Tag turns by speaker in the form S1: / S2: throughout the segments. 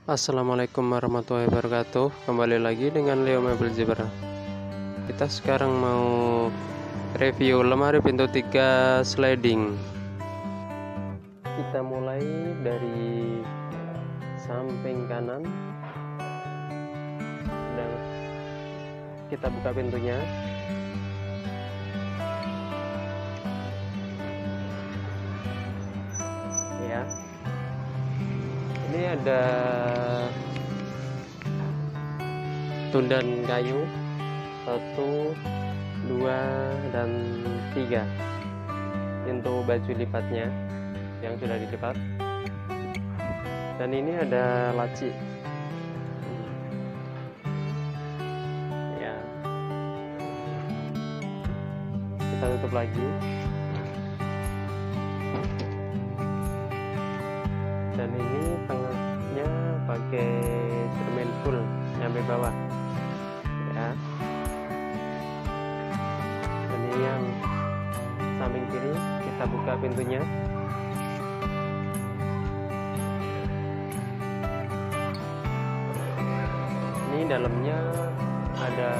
S1: Assalamualaikum warahmatullahi wabarakatuh. Kembali lagi dengan Leo Mebel Zebra. Kita sekarang mau review lemari pintu 3 sliding. Kita mulai dari samping kanan dan kita buka pintunya. Ya, ini ada tundan kayu 1, 2, dan 3 pintu baju lipatnya yang sudah dilipat, dan ini ada laci ya. Kita tutup lagi, dan ini tengahnya pakai cermin full sampai bawah ya. Dan ini yang samping kiri, kita buka pintunya. Ini dalamnya ada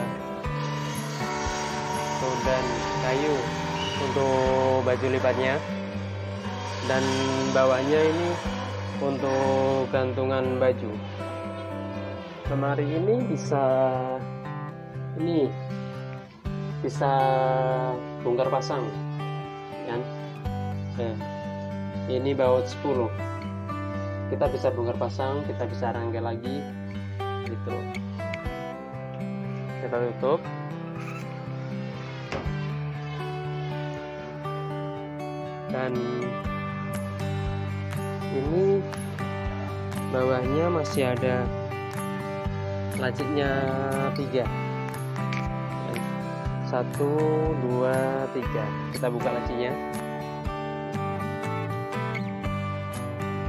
S1: tundan kayu untuk baju lipatnya, dan bawahnya ini untuk gantungan baju. Lemari ini bisa bongkar pasang kan. Ini baut 10, kita bisa bongkar pasang, kita bisa rangkai lagi gitu. Kita tutup, dan ini bawahnya masih ada lacinya 3, 1, 2, 3. Kita buka lacinya.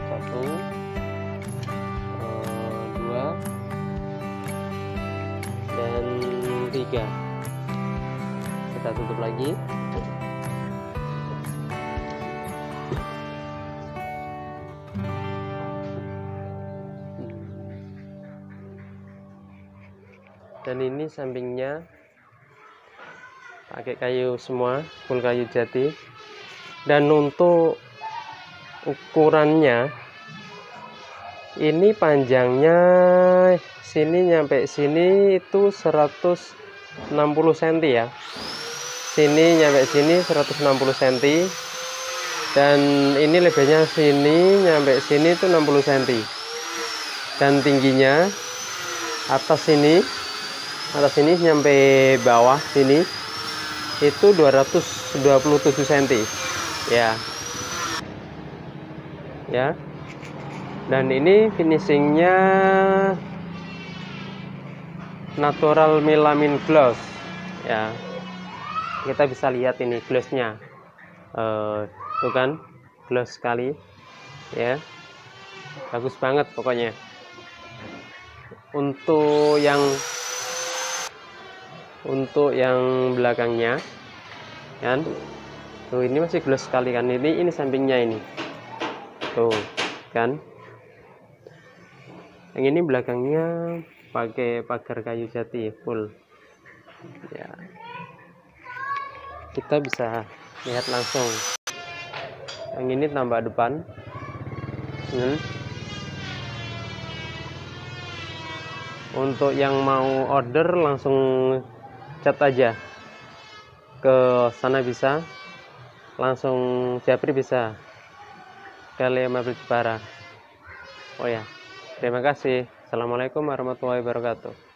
S1: 1, 2, dan 3. Kita tutup lagi. Dan ini sampingnya pakai kayu semua, full kayu jati. Dan untuk ukurannya, ini panjangnya sini nyampe sini itu 160 cm ya. Sini nyampe sini 160 cm, dan ini lebarnya sini nyampe sini itu 60 cm, dan tingginya atas sini nyampe bawah sini itu 227 cm ya. Dan ini finishingnya natural melamine gloss ya. Kita bisa lihat ini glossnya, tuh kan, gloss sekali ya, bagus banget pokoknya. Untuk yang belakangnya kan, tuh ini masih gloss sekali kan. Ini sampingnya ini tuh kan. Yang ini belakangnya pakai pagar kayu jati full ya. Kita bisa lihat langsung. Yang ini tambah depan. Untuk yang mau order langsung chat aja ke sana, bisa langsung japri, bisa ke Leo Mebel Jepara. Oh ya, terima kasih. Assalamualaikum warahmatullahi wabarakatuh.